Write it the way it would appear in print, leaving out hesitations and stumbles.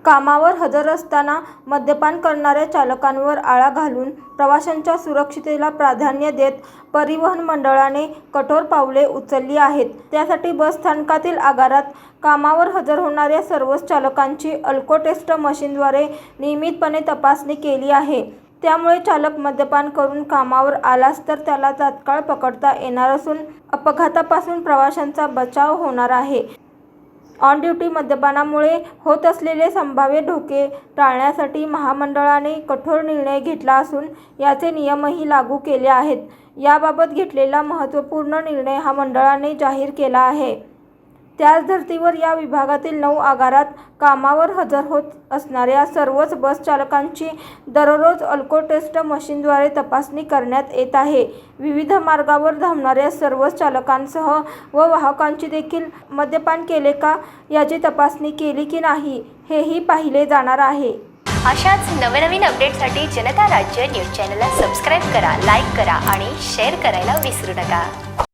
कामावर हजर असताना मद्यपान करणाऱ्या चालकांवर आळा घालून प्रवाशांच्या सुरक्षिततेला प्राधान्य देत परिवहन मंडळाने कठोर पावले उचलली आहेत। त्यासाठी बस स्थानकातील आगारात कामावर हजर होणाऱ्या सर्वच चालकांची अल्कोटेस्ट मशीनद्वारे नियमितपणे तपासणी केली आहे। त्यामुळे चालक मद्यपान करून कामावर आलाच तर त्याला तात्काळ पकडता येणार असून अपघातापासून प्रवाशांचा बचाव होणार आहे। ऑन ड्युटी मद्यपानामुळे होत असलेले संभाव्य धोके टाळण्यासाठी महामंडळाने कठोर निर्णय घेतला असून याचे नियमही लागू केले आहेत। याबाबत घेतलेला महत्त्वपूर्ण निर्णय हा मंडळाने जाहीर केला आहे। त्याच धर्तीवर या विभागातील 9 आगारात कामावर हजर होत असणाऱ्या सर्वच बस चालकांची दररोज अल्कोटेस्ट मशीनद्वारे तपासणी करण्यात येत आहे। विविध मार्गावर धावणाऱ्या सर्वच चालकांसह व वाहकांची देखील मद्यपान केले का याची तपासणी केली की नाही हेही पाहिले जाणार आहे। अशाच नवनवीन अपडेटसाठी जनता राज्य न्यूज चॅनलला सबस्क्राईब करा, लाईक करा आणि शेअर करायला विसरू नका।